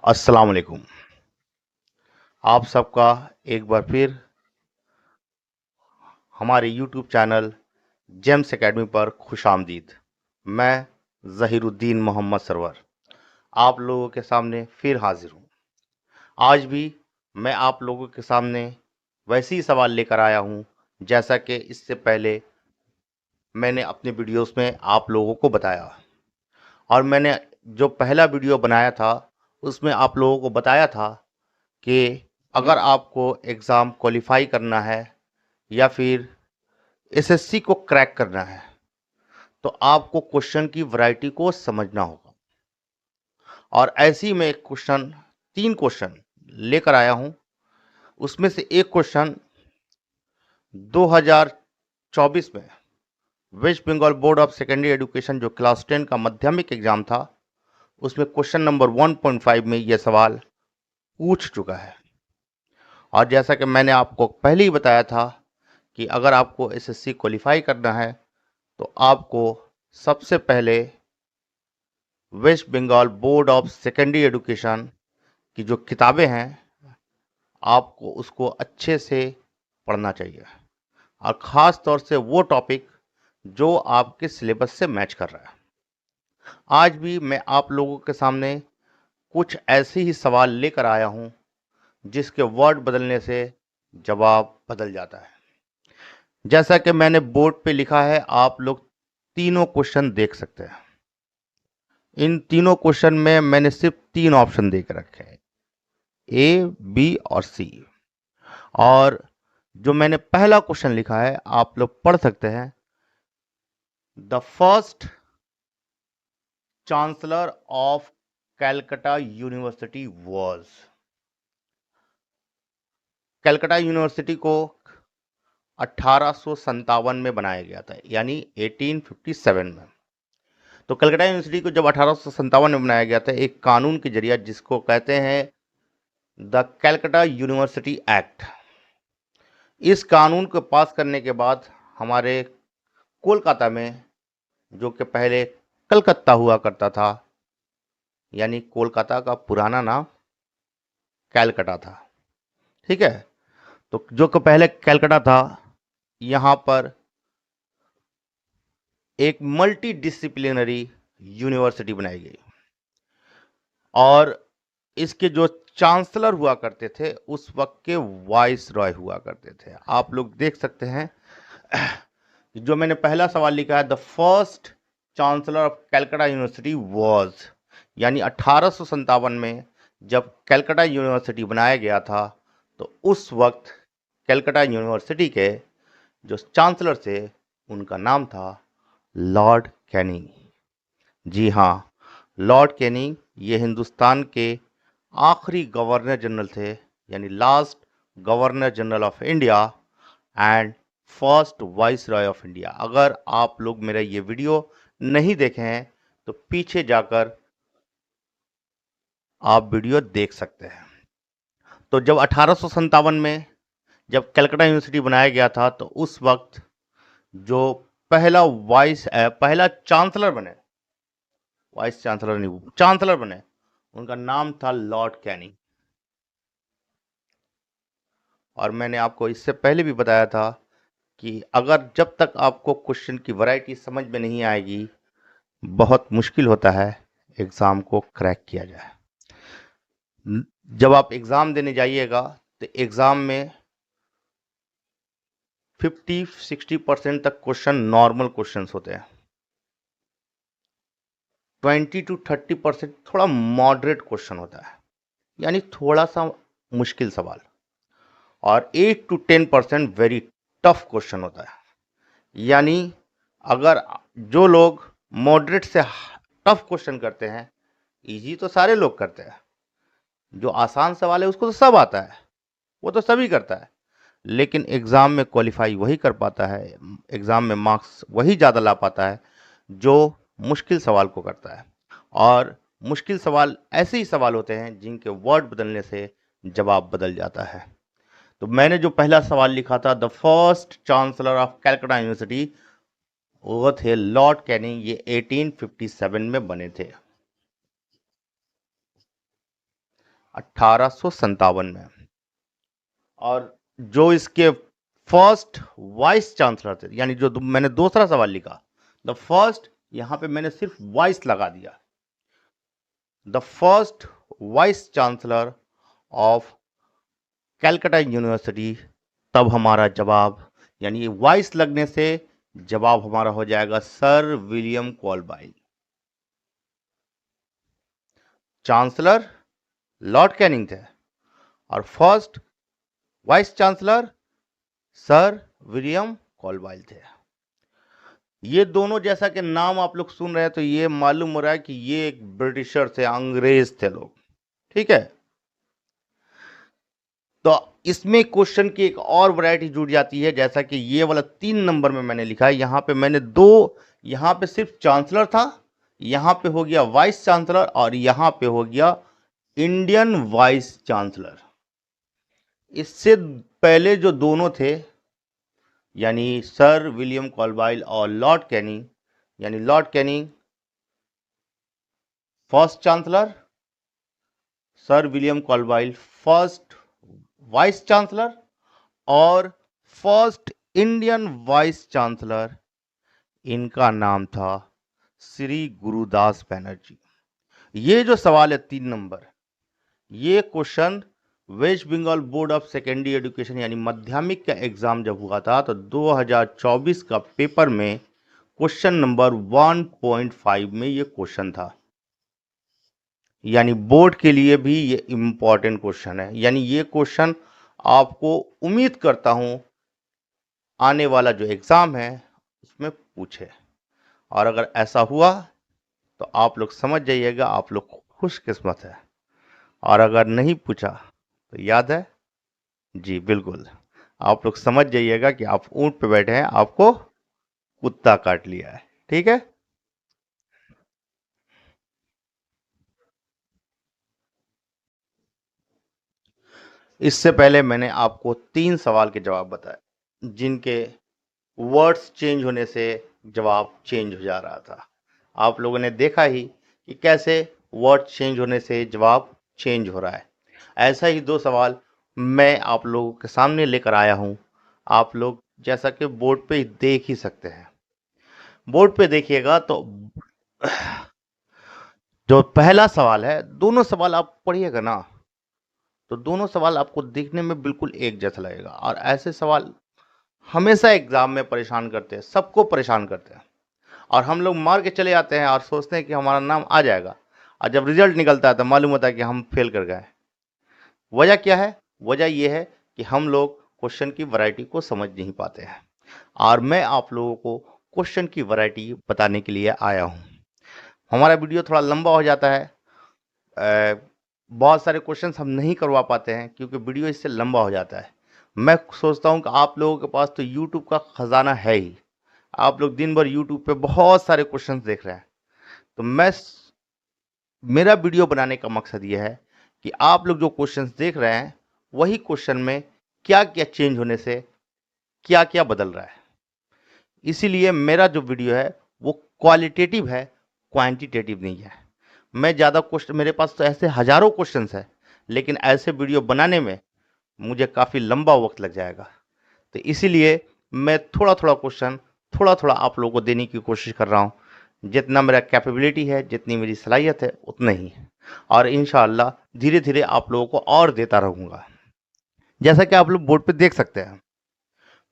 अस्सलाम वालेकुम। आप सबका एक बार फिर हमारे यूट्यूब चैनल जेम्स एकेडमी पर खुशामदीद। मैं ज़हीरुद्दीन मोहम्मद सरवर आप लोगों के सामने फिर हाजिर हूँ। आज भी मैं आप लोगों के सामने वैसे ही सवाल लेकर आया हूँ जैसा कि इससे पहले मैंने अपने वीडियोस में आप लोगों को बताया। और मैंने जो पहला वीडियो बनाया था उसमें आप लोगों को बताया था कि अगर आपको एग्ज़ाम क्वालिफाई करना है या फिर एसएससी को क्रैक करना है तो आपको क्वेश्चन की वैरायटी को समझना होगा। और ऐसे ही मैं एक क्वेश्चन 3 क्वेश्चन लेकर आया हूं। उसमें से एक क्वेश्चन 2024 में West Bengal Board of Secondary Education जो क्लास 10 का माध्यमिक एग्जाम था उसमें क्वेश्चन नंबर 1.5 में यह सवाल पूछ चुका है। और जैसा कि मैंने आपको पहले ही बताया था कि अगर आपको एसएससी क्वालिफाई करना है तो आपको सबसे पहले West Bengal Board of Secondary Education की जो किताबें हैं आपको उसको अच्छे से पढ़ना चाहिए और ख़ास तौर से वो टॉपिक जो आपके सिलेबस से मैच कर रहा है। आज भी मैं आप लोगों के सामने कुछ ऐसे ही सवाल लेकर आया हूं जिसके वर्ड बदलने से जवाब बदल जाता है। जैसा कि मैंने बोर्ड पे लिखा है आप लोग तीनों क्वेश्चन देख सकते हैं। इन तीनों क्वेश्चन में मैंने सिर्फ 3 ऑप्शन दे के रखे हैं, ए, बी और सी। और जो मैंने पहला क्वेश्चन लिखा है आप लोग पढ़ सकते हैं। The first chancellor of Calcutta university was. Calcutta university को 1857 में बनाया गया था, यानी 1857 में। तो कलकत्ता यूनिवर्सिटी को जब 1857 में बनाया गया था एक कानून के जरिए जिसको कहते हैं द कैलकाटा यूनिवर्सिटी एक्ट। इस कानून को पास करने के बाद हमारे कोलकाता में, जो कि पहले कलकत्ता हुआ करता था, यानी कोलकाता का पुराना नाम कैलकाटा था, ठीक है। तो जो कि पहले कैलकाटा था, यहाँ पर एक मल्टी डिसिप्लिनरी यूनिवर्सिटी बनाई गई। और इसके जो चांसलर हुआ करते थे उस वक्त के वाइस रॉय हुआ करते थे। आप लोग देख सकते हैं जो मैंने पहला सवाल लिखा है, the first chancellor of Calcutta university was, यानी 1857 में जब कैलकाटा यूनिवर्सिटी बनाया गया था तो उस वक्त कैलकाटा यूनिवर्सिटी के जो चांसलर थे उनका नाम था लॉर्ड कैनिंग। जी हाँ, लॉर्ड कैनिंग ये हिंदुस्तान के आखिरी गवर्नर जनरल थे, यानी last governor general of India and first vice Roy of India. अगर आप लोग मेरा ये वीडियो नहीं देखे हैं तो पीछे जाकर आप वीडियो देख सकते हैं। तो जब 1857 में जब कलकत्ता यूनिवर्सिटी बनाया गया था तो उस वक्त जो पहला चांसलर बने, वाइस चांसलर नहीं, चांसलर बने, उनका नाम था लॉर्ड कैनिंग। और मैंने आपको इससे पहले भी बताया था कि अगर जब तक आपको क्वेश्चन की वैरायटी समझ में नहीं आएगी बहुत मुश्किल होता है एग्ज़ाम को क्रैक किया जाए। जब आप एग्ज़ाम देने जाइएगा तो एग्ज़ाम में 50-60% तक क्वेश्चन नॉर्मल क्वेश्चंस होते हैं, 20-30% थोड़ा मॉडरेट क्वेश्चन होता है, यानी थोड़ा सा मुश्किल सवाल, और 8-10% वेरी टफ क्वेश्चन होता है। यानी अगर जो लोग मॉडरेट से टफ क्वेश्चन करते हैं, इजी तो सारे लोग करते हैं, जो आसान सवाल है उसको तो सब आता है, वो तो सभी करता है, लेकिन एग्ज़ाम में क्वालिफाई वही कर पाता है, एग्ज़ाम में मार्क्स वही ज़्यादा ला पाता है जो मुश्किल सवाल को करता है। और मुश्किल सवाल ऐसे ही सवाल होते हैं जिनके वर्ड बदलने से जवाब बदल जाता है। तो मैंने जो पहला सवाल लिखा था, the first chancellor of Calcutta university, वो थे लॉर्ड कैनिंग, ये 1857 में बने थे। 1857 में। और जो इसके फर्स्ट वाइस चांसलर थे, यानी जो मैंने दूसरा सवाल लिखा, द फर्स्ट, यहां पे मैंने सिर्फ वाइस लगा दिया, the first vice chancellor of Calcutta university, तब हमारा जवाब, यानी वाइस लगने से जवाब हमारा हो जाएगा sir William Colvile. Chancellor Lord Canning थे और first vice chancellor sir William Colvile थे। ये दोनों, जैसा कि नाम आप लोग सुन रहे हैं तो ये मालूम हो रहा है कि ये एक ब्रिटिशर थे, अंग्रेज थे लोग, ठीक है। तो इसमें क्वेश्चन की एक और वैरायटी जुड़ जाती है, जैसा कि ये वाला 3 नंबर में मैंने लिखा है, यहां पे मैंने यहां पे सिर्फ चांसलर था, यहां पे हो गया वाइस चांसलर और यहां पे हो गया इंडियन वाइस चांसलर। इससे पहले जो दोनों थे, यानी सर विलियम कॉलबाइल और लॉर्ड कैनिंग, यानी Lord Canning first chancellor, sir William Colvile first vice chancellor और फर्स्ट इंडियन वाइस चांसलर, इनका नाम था श्री गुरुदास बनर्जी। ये जो सवाल है 3 नंबर, ये question West Bengal Board of Secondary Education यानी माध्यमिक का एग्जाम जब हुआ था तो 2024 का पेपर में क्वेश्चन नंबर 1.5 में ये क्वेश्चन था, यानी बोर्ड के लिए भी ये इंपॉर्टेंट क्वेश्चन है। यानी ये क्वेश्चन आपको उम्मीद करता हूं आने वाला जो एग्जाम है उसमें पूछे, और अगर ऐसा हुआ तो आप लोग समझ जाइएगा आप लोग खुशकिस्मत है, और अगर नहीं पूछा तो याद है जी, बिल्कुल आप लोग समझ जाइएगा कि आप ऊंट पे बैठे हैं, आपको कुत्ता काट लिया है, ठीक है। इससे पहले मैंने आपको 3 सवाल के जवाब बताए जिनके वर्ड्स चेंज होने से जवाब चेंज हो जा रहा था। आप लोगों ने देखा ही कि कैसे वर्ड चेंज होने से जवाब चेंज हो रहा है। ऐसा ही 2 सवाल मैं आप लोगों के सामने लेकर आया हूं, आप लोग जैसा कि बोर्ड पे देख ही सकते हैं। बोर्ड पे देखिएगा तो जो पहला सवाल है, दोनों सवाल आप पढ़िएगा ना तो दोनों सवाल आपको देखने में बिल्कुल एक जैसा लगेगा, और ऐसे सवाल हमेशा एग्जाम में परेशान करते हैं, सबको परेशान करते हैं, और हम लोग मार के चले जाते हैं और सोचते हैं कि हमारा नाम आ जाएगा, और जब रिजल्ट निकलता है तो मालूम होता है कि हम फेल कर गए। वजह क्या है? वजह यह है कि हम लोग क्वेश्चन की वैरायटी को समझ नहीं पाते हैं, और मैं आप लोगों को क्वेश्चन की वैरायटी बताने के लिए आया हूं। हमारा वीडियो थोड़ा लंबा हो जाता है, बहुत सारे क्वेश्चंस हम नहीं करवा पाते हैं क्योंकि वीडियो इससे लंबा हो जाता है। मैं सोचता हूं कि आप लोगों के पास तो यूट्यूब का खजाना है ही, आप लोग दिन भर यूट्यूब पे बहुत सारे क्वेश्चंस देख रहे हैं, तो मेरा वीडियो बनाने का मकसद ये है कि आप लोग जो क्वेश्चंस देख रहे हैं वही क्वेश्चन में क्या क्या चेंज होने से क्या क्या बदल रहा है। इसीलिए मेरा जो वीडियो है वो क्वालिटेटिव है, क्वांटिटेटिव नहीं है। मैं ज़्यादा क्वेश्चन, मेरे पास तो ऐसे हजारों क्वेश्चंस है, लेकिन ऐसे वीडियो बनाने में मुझे काफ़ी लंबा वक्त लग जाएगा, तो इसीलिए मैं थोड़ा थोड़ा क्वेश्चन थोड़ा थोड़ा आप लोगों को देने की कोशिश कर रहा हूँ। जितना मेरा कैपेबिलिटी है, जितनी मेरी सलाहियत है उतना ही, और इंशाअल्लाह धीरे धीरे आप लोगों को और देता रहूँगा। जैसा कि आप लोग बोर्ड पे देख सकते हैं,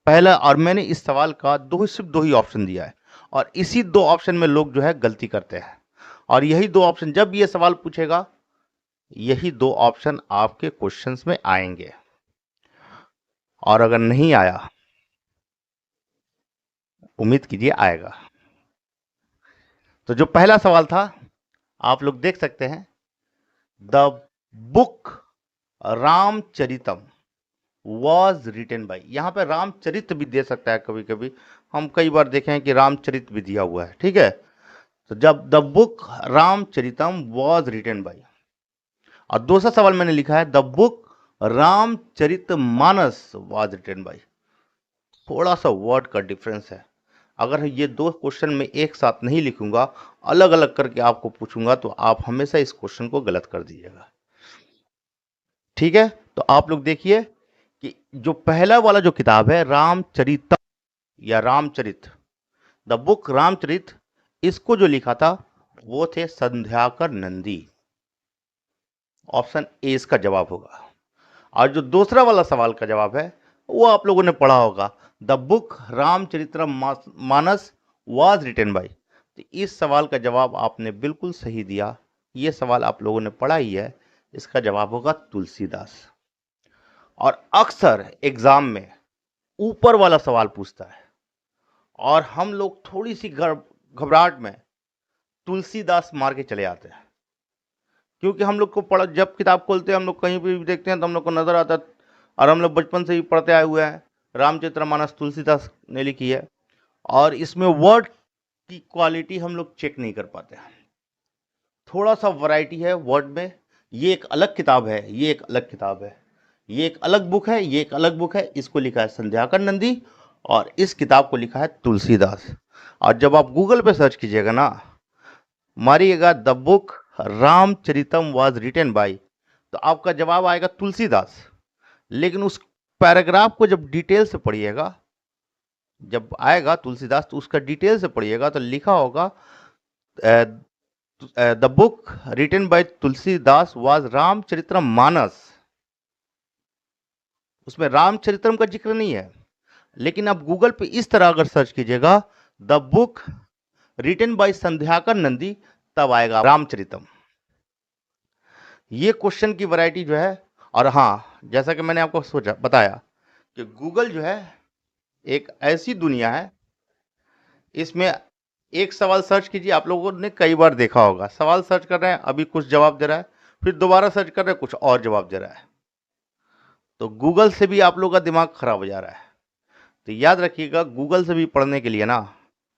पहला, और मैंने इस सवाल का सिर्फ दो ही ऑप्शन दिया है, और इसी 2 ऑप्शन में लोग जो है गलती करते हैं, और यही 2 ऑप्शन जब ये सवाल पूछेगा यही 2 ऑप्शन आपके क्वेश्चंस में आएंगे, और अगर नहीं आया उम्मीद कीजिए आएगा। तो जो पहला सवाल था आप लोग देख सकते हैं, the book Ramcharitam was written by, यहां पर रामचरित भी दे सकता है, कभी कभी हम कई बार देखे हैं कि रामचरित भी दिया हुआ है, ठीक है। तो जब the book Ramcharitam was written by, और दूसरा सवाल मैंने लिखा है the book Ramcharitmanas was written by, थोड़ा सा वर्ड का डिफरेंस है। अगर ये 2 क्वेश्चन में एक साथ नहीं लिखूंगा, अलग अलग करके आपको पूछूंगा, तो आप हमेशा इस क्वेश्चन को गलत कर दीजिएगा। ठीक है, तो आप लोग देखिए कि जो पहला वाला जो किताब है रामचरितम या रामचरित, द बुक रामचरित, इसको जो लिखा था वो थे संध्याकर नंदी। ऑप्शन ए इसका जवाब होगा। और जो दूसरा वाला सवाल का जवाब है वो आप लोगों ने पढ़ा होगा, the book Ramcharitam Manas was written by. तो इस सवाल का जवाब आपने बिल्कुल सही दिया, ये सवाल आप लोगों ने पढ़ा ही है, इसका जवाब होगा तुलसीदास। और अक्सर एग्जाम में ऊपर वाला सवाल पूछता है और हम लोग थोड़ी सी घबराहट में तुलसीदास मार के चले आते हैं, क्योंकि हम लोग को पढ़ा, जब किताब खोलते हैं हम लोग कहीं भी देखते हैं तो हम लोग को नजर आता है, और हम लोग बचपन से ही पढ़ते आए हुए हैं रामचरितमानस तुलसीदास ने लिखी है, और इसमें वर्ड की क्वालिटी हम लोग चेक नहीं कर पाते हैं, थोड़ा सा वैरायटी है वर्ड में। ये एक अलग किताब है, ये एक अलग किताब है, ये एक अलग बुक है, ये एक अलग बुक है। इसको लिखा है संध्याकर नंदी और इस किताब को लिखा है तुलसीदास। और जब आप गूगल पे सर्च कीजिएगा ना, मारिएगा the book Ramcharitam was written by, तो आपका जवाब आएगा तुलसीदास। लेकिन उस पैराग्राफ को जब डिटेल से पढ़िएगा, जब आएगा तुलसीदास तो उसका डिटेल से पढ़िएगा तो लिखा होगा the book written by Tulsidas was Ramcharitam Manas. उसमें रामचरितम का जिक्र नहीं है, लेकिन आप गूगल पे इस तरह अगर सर्च कीजिएगा the book written by Sandhyakar Nandi, तब आएगा रामचरितम। ये क्वेश्चन की वैरायटी जो है, और हाँ जैसा कि मैंने आपको सोचा बताया कि गूगल जो है एक ऐसी दुनिया है, इसमें एक सवाल सर्च कीजिए, आप लोगों ने कई बार देखा होगा, सवाल सर्च कर रहे हैं अभी कुछ जवाब दे रहा है, फिर दोबारा सर्च कर रहे हैं कुछ और जवाब दे रहा है, तो गूगल से भी आप लोगों का दिमाग खराब हो जा रहा है। तो याद रखिएगा, गूगल से भी पढ़ने के लिए ना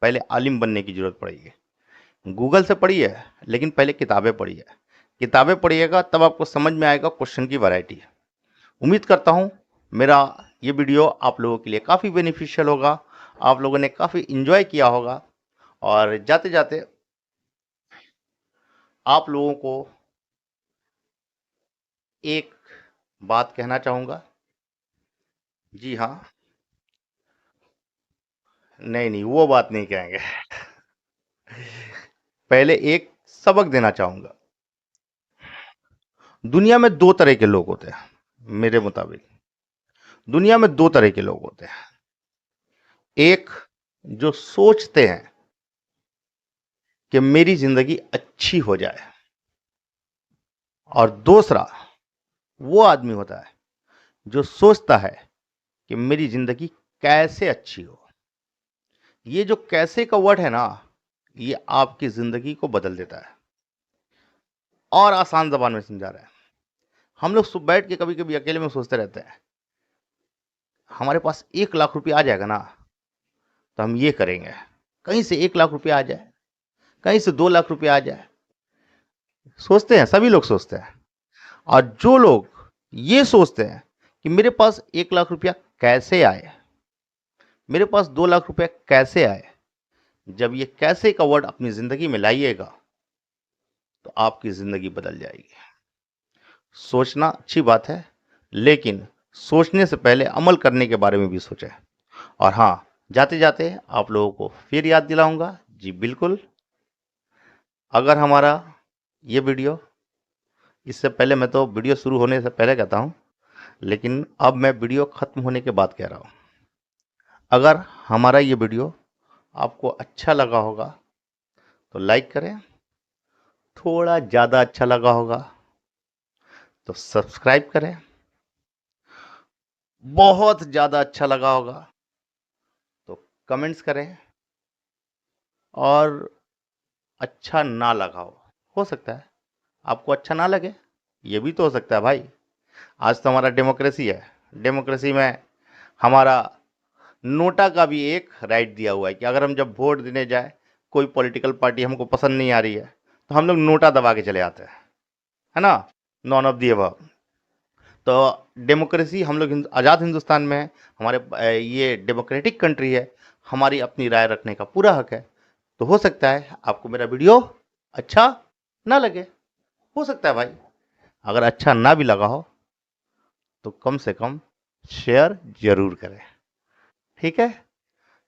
पहले आलिम बनने की जरूरत पड़ेगी। गूगल से पढ़िए लेकिन पहले किताबें पढ़िए, किताबें पढ़िएगा तब आपको समझ में आएगा क्वेश्चन की वैरायटी। उम्मीद करता हूँ मेरा ये वीडियो आप लोगों के लिए काफ़ी बेनिफिशियल होगा, आप लोगों ने काफ़ी इन्जॉय किया होगा। और जाते जाते आप लोगों को एक बात कहना चाहूँगा। जी हाँ, नहीं नहीं वो बात नहीं कहेंगे, पहले एक सबक देना चाहूँगा। दुनिया में दो तरह के लोग होते हैं, मेरे मुताबिक दुनिया में दो तरह के लोग होते हैं। एक जो सोचते हैं कि मेरी जिंदगी अच्छी हो जाए, और दूसरा वो आदमी होता है जो सोचता है कि मेरी जिंदगी कैसे अच्छी हो। ये जो कैसे का वर्ड है ना, ये आपकी जिंदगी को बदल देता है। और आसान जबान में समझा रहा है, हम लोग सुबह बैठ के कभी कभी अकेले में सोचते रहते हैं, हमारे पास 1 लाख रुपया आ जाएगा ना तो हम ये करेंगे, कहीं से 1 लाख रुपया आ जाए, कहीं से 2 लाख रुपया आ जाए, सोचते हैं, सभी लोग सोचते हैं। और जो लोग ये सोचते हैं कि मेरे पास 1 लाख रुपया कैसे आए, मेरे पास 2 लाख रुपया कैसे आए, जब ये कैसे का वर्ड अपनी जिंदगी में लाइएगा तो आपकी जिंदगी बदल जाएगी। सोचना अच्छी बात है, लेकिन सोचने से पहले अमल करने के बारे में भी सोचें। और हाँ, जाते जाते आप लोगों को फिर याद दिलाऊंगा, जी बिल्कुल, अगर हमारा ये वीडियो, इससे पहले मैं तो वीडियो शुरू होने से पहले कहता हूँ, लेकिन अब मैं वीडियो ख़त्म होने के बाद कह रहा हूँ, अगर हमारा ये वीडियो आपको अच्छा लगा होगा तो लाइक करें, थोड़ा ज़्यादा अच्छा लगा होगा तो सब्सक्राइब करें, बहुत ज़्यादा अच्छा लगा होगा तो कमेंट्स करें, और अच्छा ना लगा हो सकता है आपको अच्छा ना लगे, ये भी तो हो सकता है भाई। आज तो हमारा डेमोक्रेसी है, डेमोक्रेसी में हमारा नोटा का भी एक राइट दिया हुआ है कि अगर हम जब वोट देने जाए, कोई पॉलिटिकल पार्टी हमको पसंद नहीं आ रही है तो हम लोग नोटा दबा के चले आते हैं, है ना, नॉन ऑफ दी अबव। तो डेमोक्रेसी, हम लोग आज़ाद हिंदुस्तान में है, हमारे ये डेमोक्रेटिक कंट्री है, हमारी अपनी राय रखने का पूरा हक है। तो हो सकता है आपको मेरा वीडियो अच्छा ना लगे, हो सकता है भाई, अगर अच्छा ना भी लगा हो तो कम से कम शेयर जरूर करें। ठीक है,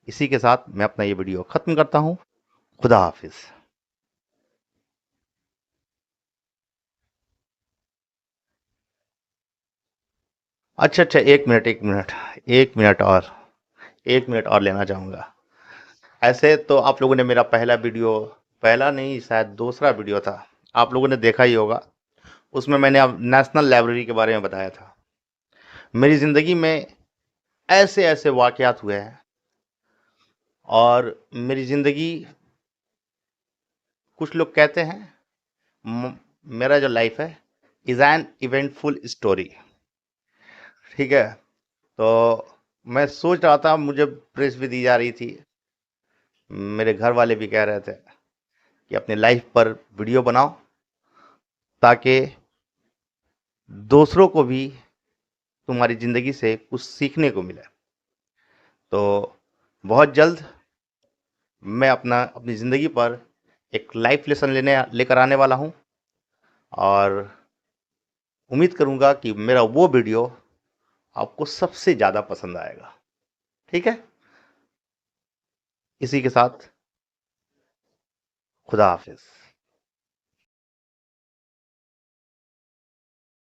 इसी के साथ मैं अपना ये वीडियो खत्म करता हूँ। खुदा हाफिज। अच्छा अच्छा, एक मिनट और लेना चाहूँगा। ऐसे तो आप लोगों ने मेरा पहला वीडियो, पहला नहीं शायद दूसरा वीडियो था, आप लोगों ने देखा ही होगा। उसमें मैंने अब नेशनल लाइब्रेरी के बारे में बताया था। मेरी ज़िंदगी में ऐसे ऐसे वाक़यात हुए हैं, और मेरी ज़िंदगी, कुछ लोग कहते हैं मेरा जो लाइफ है इज़ एन इवेंटफुल स्टोरी। ठीक है, तो मैं सोच रहा था, मुझे प्रेस भी दी जा रही थी, मेरे घर वाले भी कह रहे थे कि अपने लाइफ पर वीडियो बनाओ, ताकि दूसरों को भी तुम्हारी ज़िंदगी से कुछ सीखने को मिले। तो बहुत जल्द मैं अपनी ज़िंदगी पर एक लाइफ लेसन लेकर आने वाला हूँ, और उम्मीद करूँगा कि मेरा वो वीडियो आपको सबसे ज़्यादा पसंद आएगा। ठीक है, इसी के साथ खुदा हाफिज।